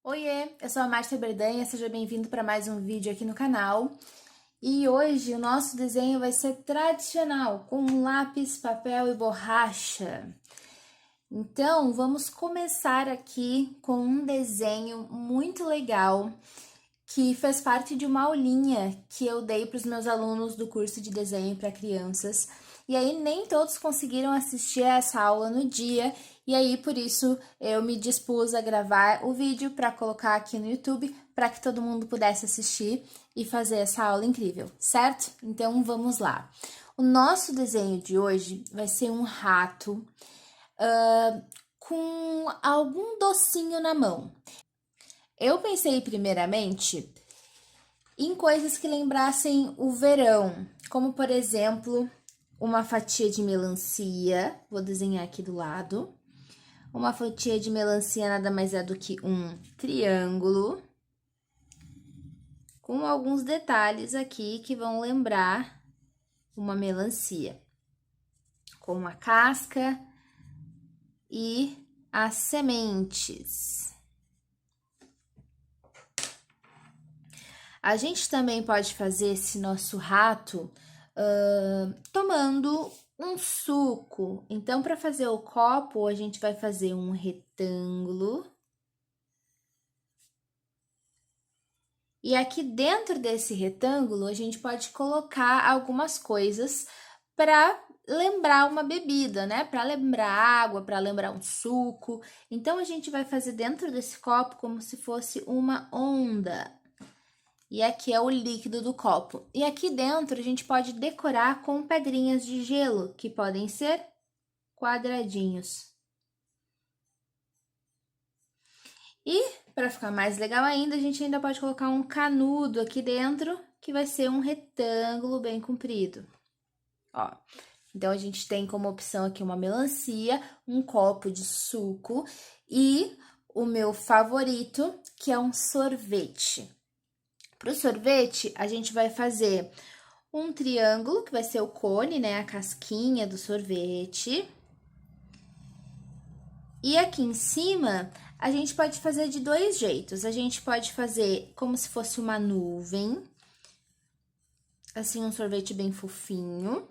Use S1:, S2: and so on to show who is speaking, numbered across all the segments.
S1: Oiê, eu sou a Márcia Berdanha, seja bem-vindo para mais um vídeo aqui no canal. E hoje o nosso desenho vai ser tradicional, com lápis, papel e borracha. Então, vamos começar aqui com um desenho muito legal, que fez parte de uma aulinha que eu dei para os meus alunos do curso de desenho para crianças. E aí nem todos conseguiram assistir a essa aula no dia, e aí por isso eu me dispus a gravar o vídeo para colocar aqui no YouTube para que todo mundo pudesse assistir e fazer essa aula incrível, certo? Então vamos lá. O nosso desenho de hoje vai ser um rato com algum docinho na mão. Eu pensei primeiramente em coisas que lembrassem o verão, como por exemplo, uma fatia de melancia, vou desenhar aqui do lado. Uma fatia de melancia nada mais é do que um triângulo, com alguns detalhes aqui que vão lembrar uma melancia, com a casca e as sementes. A gente também pode fazer esse nosso rato tomando um suco. Então, para fazer o copo, a gente vai fazer um retângulo. E aqui dentro desse retângulo, a gente pode colocar algumas coisas para lembrar uma bebida, né? Para lembrar água, para lembrar um suco. Então, a gente vai fazer dentro desse copo como se fosse uma onda. E aqui é o líquido do copo. E aqui dentro a gente pode decorar com pedrinhas de gelo, que podem ser quadradinhos. E, para ficar mais legal ainda, a gente ainda pode colocar um canudo aqui dentro, que vai ser um retângulo bem comprido. Ó, então, a gente tem como opção aqui uma melancia, um copo de suco e o meu favorito, que é um sorvete. Para o sorvete, a gente vai fazer um triângulo, que vai ser o cone, né? A casquinha do sorvete. E aqui em cima, a gente pode fazer de dois jeitos. A gente pode fazer como se fosse uma nuvem, assim, um sorvete bem fofinho.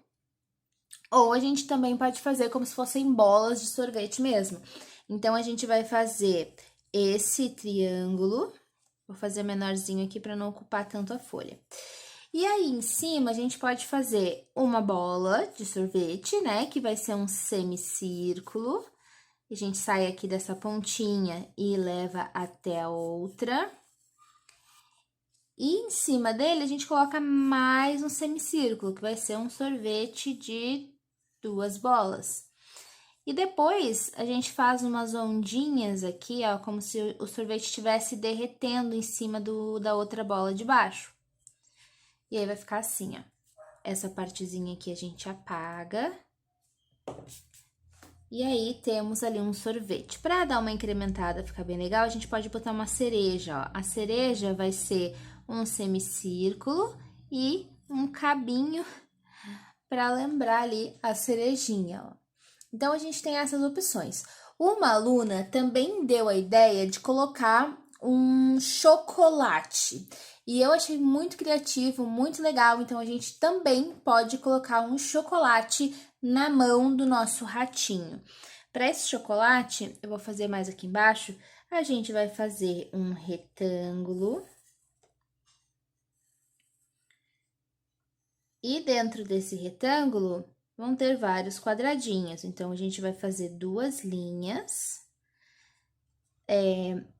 S1: Ou a gente também pode fazer como se fossem bolas de sorvete mesmo. Então, a gente vai fazer esse triângulo. Vou fazer menorzinho aqui para não ocupar tanto a folha. E aí, em cima, a gente pode fazer uma bola de sorvete, né? Que vai ser um semicírculo. A gente sai aqui dessa pontinha e leva até a outra. E em cima dele, a gente coloca mais um semicírculo, que vai ser um sorvete de duas bolas. E depois, a gente faz umas ondinhas aqui, ó, como se o sorvete estivesse derretendo em cima da outra bola de baixo. E aí, vai ficar assim, ó. Essa partezinha aqui a gente apaga. E aí, temos ali um sorvete. Para dar uma incrementada, ficar bem legal, a gente pode botar uma cereja, ó. A cereja vai ser um semicírculo e um cabinho para lembrar ali a cerejinha, ó. Então, a gente tem essas opções. Uma aluna também deu a ideia de colocar um chocolate. E eu achei muito criativo, muito legal. Então, a gente também pode colocar um chocolate na mão do nosso ratinho. Para esse chocolate, eu vou fazer mais aqui embaixo. A gente vai fazer um retângulo. E dentro desse retângulo, vão ter vários quadradinhos. Então, a gente vai fazer duas linhas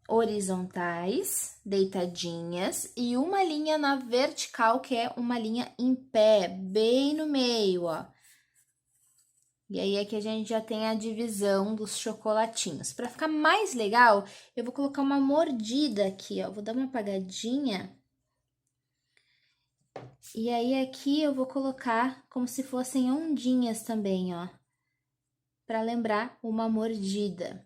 S1: horizontais, deitadinhas, e uma linha na vertical, que é uma linha em pé, bem no meio, ó. E aí, aqui a gente já tem a divisão dos chocolatinhos. Para ficar mais legal, eu vou colocar uma mordida aqui, ó. Vou dar uma apagadinha. E aí, aqui eu vou colocar como se fossem ondinhas também, ó, para lembrar uma mordida.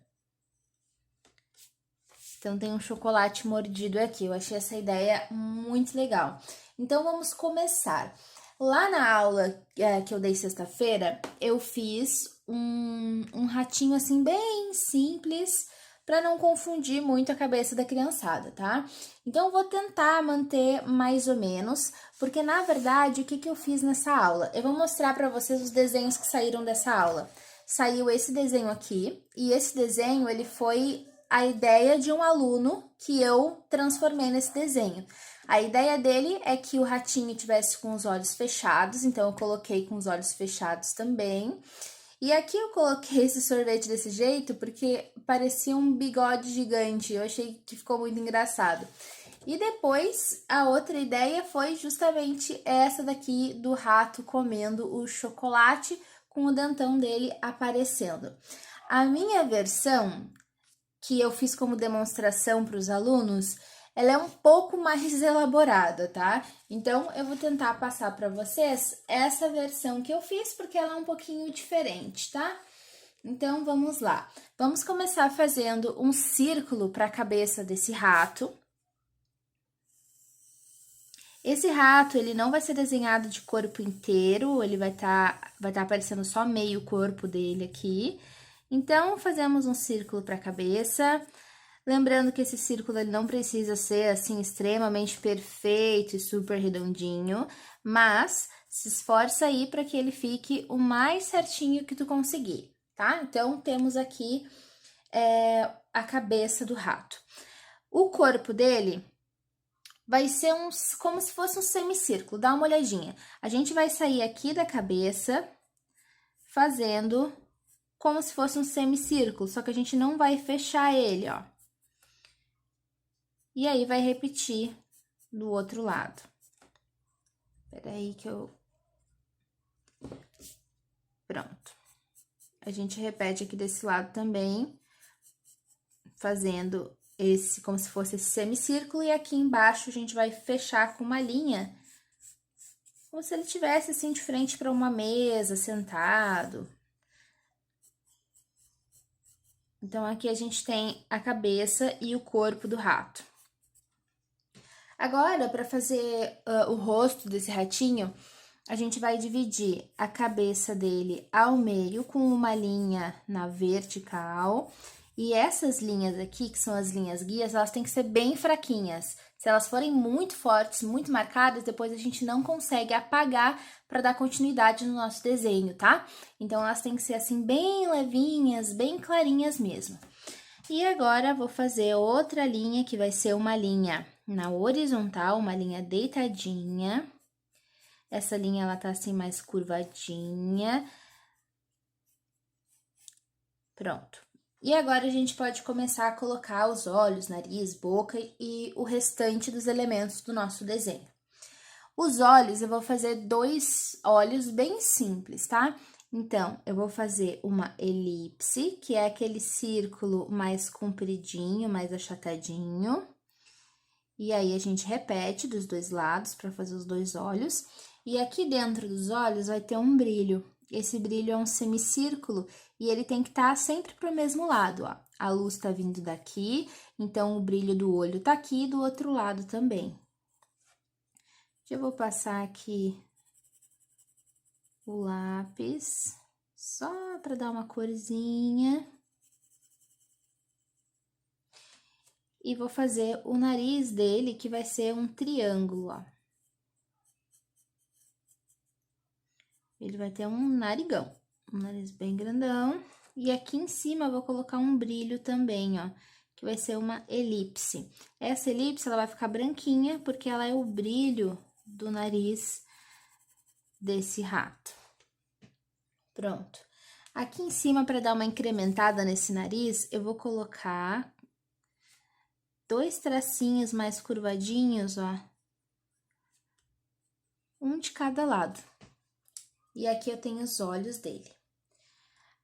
S1: Então, tem um chocolate mordido aqui. Eu achei essa ideia muito legal. Então, vamos começar. Lá na aula que eu dei sexta-feira, eu fiz um ratinho, assim, bem simples, para não confundir muito a cabeça da criançada, tá? Então, eu vou tentar manter mais ou menos, porque na verdade, o que eu fiz nessa aula? Eu vou mostrar para vocês os desenhos que saíram dessa aula. Saiu esse desenho aqui, e esse desenho, ele foi a ideia de um aluno que eu transformei nesse desenho. A ideia dele é que o ratinho tivesse com os olhos fechados, então eu coloquei com os olhos fechados também. E aqui eu coloquei esse sorvete desse jeito porque parecia um bigode gigante, eu achei que ficou muito engraçado. E depois, a outra ideia foi justamente essa daqui do rato comendo o chocolate com o dentão dele aparecendo. A minha versão, que eu fiz como demonstração para os alunos, ela é um pouco mais elaborada, tá? Então, eu vou tentar passar para vocês essa versão que eu fiz, porque ela é um pouquinho diferente, tá? Então, vamos lá. Vamos começar fazendo um círculo para a cabeça desse rato. Esse rato, ele não vai ser desenhado de corpo inteiro, ele vai tá aparecendo só meio corpo dele aqui. Então, fazemos um círculo para a cabeça. Lembrando que esse círculo ele não precisa ser assim extremamente perfeito e super redondinho, mas se esforça aí para que ele fique o mais certinho que tu conseguir, tá? Então, temos aqui a cabeça do rato. O corpo dele vai ser como se fosse um semicírculo, dá uma olhadinha. A gente vai sair aqui da cabeça fazendo como se fosse um semicírculo, só que a gente não vai fechar ele, ó. E aí, vai repetir do outro lado. Espera aí que eu... Pronto. A gente repete aqui desse lado também, fazendo esse, como se fosse esse semicírculo, e aqui embaixo a gente vai fechar com uma linha, como se ele estivesse assim de frente para uma mesa, sentado. Então, aqui a gente tem a cabeça e o corpo do rato. Agora, para fazer o rosto desse ratinho, a gente vai dividir a cabeça dele ao meio com uma linha na vertical. E essas linhas aqui, que são as linhas guias, elas têm que ser bem fraquinhas. Se elas forem muito fortes, muito marcadas, depois a gente não consegue apagar para dar continuidade no nosso desenho, tá? Então, elas têm que ser assim bem levinhas, bem clarinhas mesmo. E agora, vou fazer outra linha, que vai ser uma linha na horizontal, uma linha deitadinha. Essa linha, ela tá assim mais curvadinha. Pronto. E agora, a gente pode começar a colocar os olhos, nariz, boca e o restante dos elementos do nosso desenho. Os olhos, eu vou fazer 2 olhos bem simples, tá? Então, eu vou fazer uma elipse, que é aquele círculo mais compridinho, mais achatadinho. E aí, a gente repete dos 2 lados para fazer os 2 olhos. E aqui dentro dos olhos vai ter um brilho. Esse brilho é um semicírculo e ele tem que estar sempre pro mesmo lado, ó. A luz tá vindo daqui, então o brilho do olho tá aqui do outro lado também. Eu vou passar aqui o lápis, só para dar uma corzinha. E vou fazer o nariz dele, que vai ser um triângulo, ó. Ele vai ter um narigão, um nariz bem grandão. E aqui em cima eu vou colocar um brilho também, ó, que vai ser uma elipse. Essa elipse, ela vai ficar branquinha, porque ela é o brilho do nariz desse rato. Pronto. Aqui em cima, para dar uma incrementada nesse nariz, eu vou colocar 2 tracinhos mais curvadinhos, ó. Um de cada lado. E aqui eu tenho os olhos dele.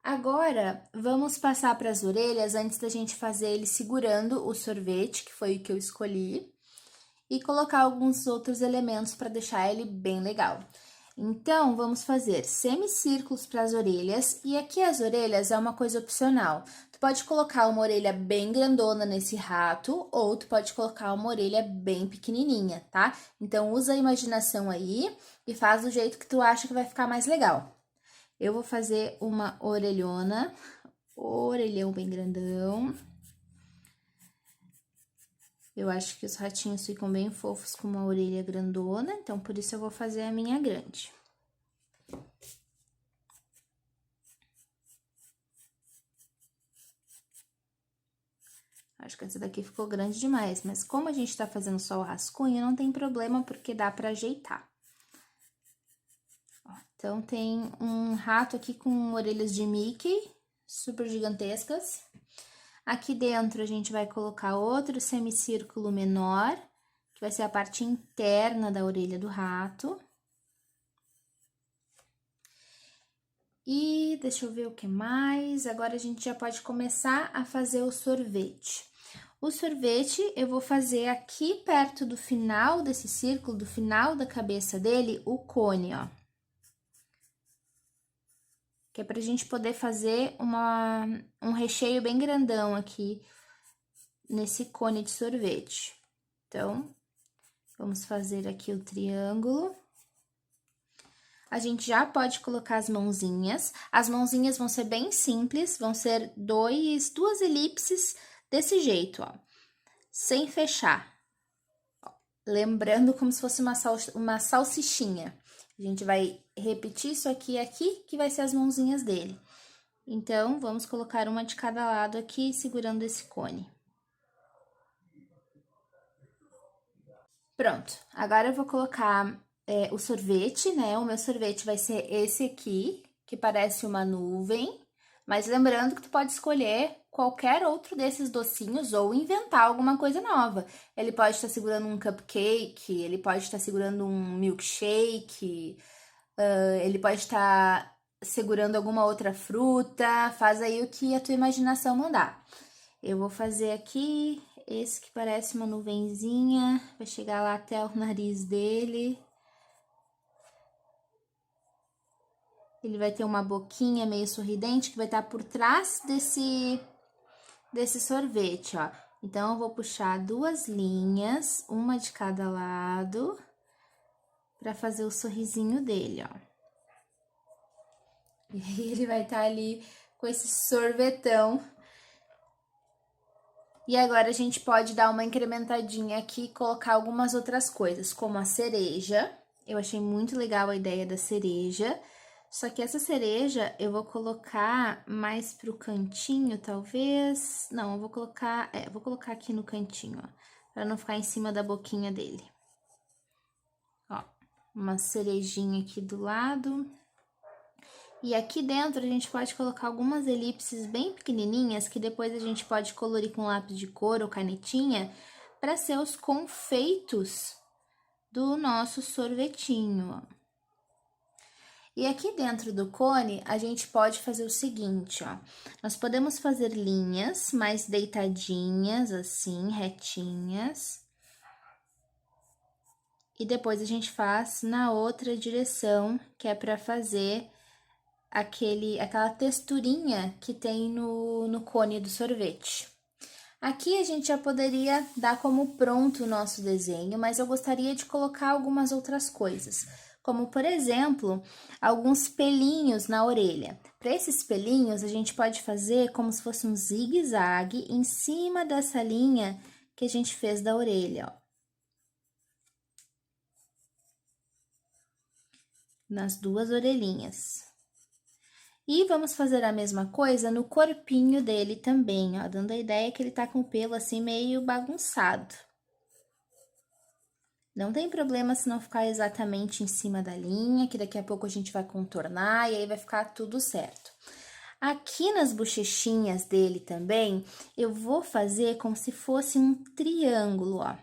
S1: Agora, vamos passar para as orelhas antes da gente fazer ele segurando o sorvete, que foi o que eu escolhi, e colocar alguns outros elementos para deixar ele bem legal. Então, vamos fazer semicírculos para as orelhas, e aqui as orelhas é uma coisa opcional. Tu pode colocar uma orelha bem grandona nesse rato, ou tu pode colocar uma orelha bem pequenininha, tá? Então, usa a imaginação aí e faz do jeito que tu acha que vai ficar mais legal. Eu vou fazer uma orelhona, orelhão bem grandão. Eu acho que os ratinhos ficam bem fofos com uma orelha grandona, então por isso eu vou fazer a minha grande. Acho que essa daqui ficou grande demais, mas como a gente tá fazendo só o rascunho, não tem problema, porque dá pra ajeitar. Ó, então, tem um rato aqui com orelhas de Mickey, super gigantescas. Aqui dentro, a gente vai colocar outro semicírculo menor, que vai ser a parte interna da orelha do rato. E deixa eu ver o que mais. Agora, a gente já pode começar a fazer o sorvete. O sorvete, eu vou fazer aqui perto do final desse círculo, do final da cabeça dele, o cone, ó. Que é pra gente poder fazer um recheio bem grandão aqui nesse cone de sorvete. Então, vamos fazer aqui o triângulo. A gente já pode colocar as mãozinhas. As mãozinhas vão ser bem simples, vão ser duas elipses desse jeito, ó. Sem fechar. Ó, lembrando como se fosse uma salsichinha. A gente vai repetir isso aqui e aqui, que vai ser as mãozinhas dele. Então, vamos colocar uma de cada lado aqui, segurando esse cone. Pronto, agora eu vou colocar o sorvete, né? O meu sorvete vai ser esse aqui, que parece uma nuvem. Mas lembrando que tu pode escolher qualquer outro desses docinhos ou inventar alguma coisa nova. Ele pode estar segurando um cupcake, ele pode estar segurando um milkshake, ele pode estar segurando alguma outra fruta. Faz aí o que a tua imaginação mandar. Eu vou fazer aqui esse que parece uma nuvenzinha, vai chegar lá até o nariz dele. Ele vai ter uma boquinha meio sorridente que vai estar por trás desse sorvete, ó. Então, eu vou puxar duas linhas, uma de cada lado, para fazer o sorrisinho dele, ó. E aí, ele vai estar ali com esse sorvetão. E agora, a gente pode dar uma incrementadinha aqui e colocar algumas outras coisas, como a cereja. Eu achei muito legal a ideia da cereja. Só que essa cereja eu vou colocar mais pro cantinho, talvez. Não, eu vou colocar, vou colocar aqui no cantinho, ó, pra não ficar em cima da boquinha dele. Ó, uma cerejinha aqui do lado. E aqui dentro a gente pode colocar algumas elipses bem pequenininhas, que depois a gente pode colorir com lápis de cor ou canetinha, para ser os confeitos do nosso sorvetinho, ó. E aqui dentro do cone, a gente pode fazer o seguinte, ó. Nós podemos fazer linhas mais deitadinhas, assim, retinhas. E depois a gente faz na outra direção, que é para fazer aquela texturinha que tem no cone do sorvete. Aqui a gente já poderia dar como pronto o nosso desenho, mas eu gostaria de colocar algumas outras coisas, como, por exemplo, alguns pelinhos na orelha. Para esses pelinhos, a gente pode fazer como se fosse um zigue-zague em cima dessa linha que a gente fez da orelha, ó. Nas duas orelhinhas. E vamos fazer a mesma coisa no corpinho dele também, ó, dando a ideia que ele tá com o pelo assim meio bagunçado. Não tem problema se não ficar exatamente em cima da linha, que daqui a pouco a gente vai contornar e aí vai ficar tudo certo. Aqui nas bochechinhas dele também, eu vou fazer como se fosse um triângulo, ó.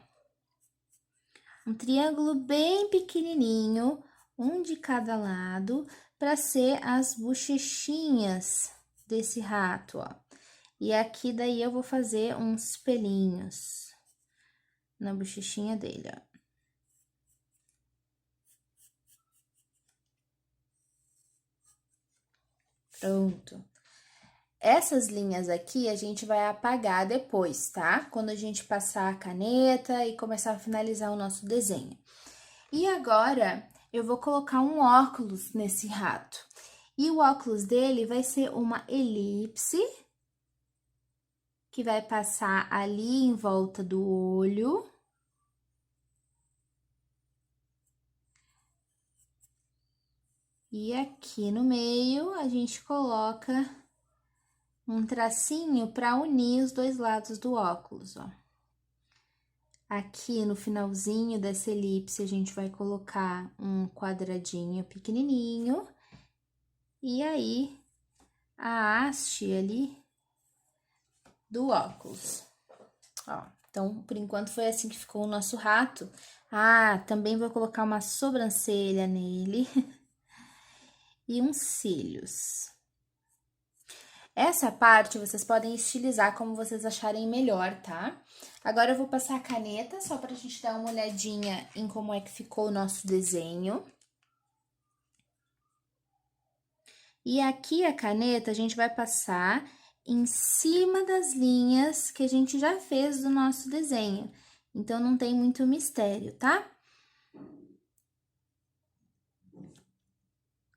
S1: Um triângulo bem pequenininho, um de cada lado, para ser as bochechinhas desse rato, ó. E aqui daí eu vou fazer uns pelinhos na bochechinha dele, ó. Pronto. Essas linhas aqui a gente vai apagar depois, tá? Quando a gente passar a caneta e começar a finalizar o nosso desenho. E agora, eu vou colocar um óculos nesse rato. E o óculos dele vai ser uma elipse que vai passar ali em volta do olho. E aqui no meio, a gente coloca um tracinho para unir os dois lados do óculos, ó. Aqui no finalzinho dessa elipse, a gente vai colocar um quadradinho pequenininho. E aí, a haste ali do óculos. Ó, então, por enquanto, foi assim que ficou o nosso rato. Ah, também vou colocar uma sobrancelha nele. E uns cílios. Essa parte vocês podem estilizar como vocês acharem melhor, tá? Agora eu vou passar a caneta só pra gente dar uma olhadinha em como é que ficou o nosso desenho. E aqui a caneta a gente vai passar em cima das linhas que a gente já fez do nosso desenho. Então, não tem muito mistério, tá?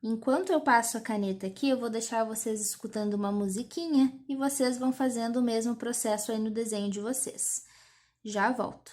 S1: Enquanto eu passo a caneta aqui, eu vou deixar vocês escutando uma musiquinha e vocês vão fazendo o mesmo processo aí no desenho de vocês. Já volto.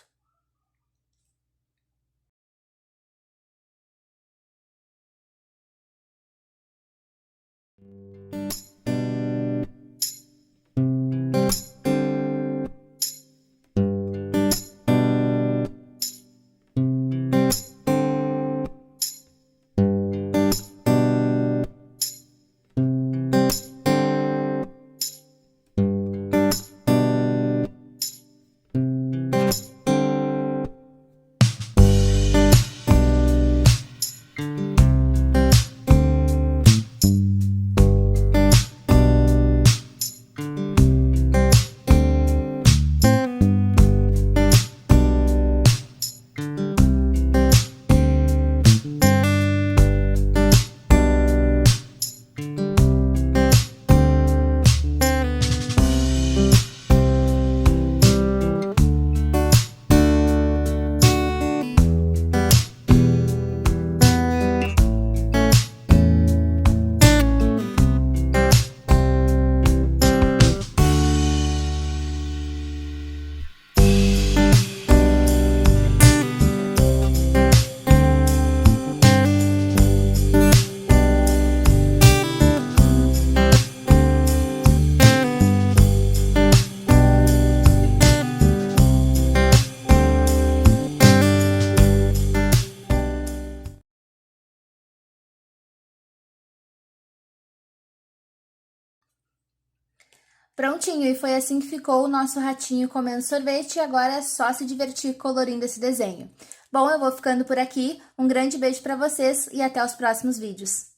S1: Prontinho, e foi assim que ficou o nosso ratinho comendo sorvete, e agora é só se divertir colorindo esse desenho. Bom, eu vou ficando por aqui, um grande beijo pra vocês e até os próximos vídeos.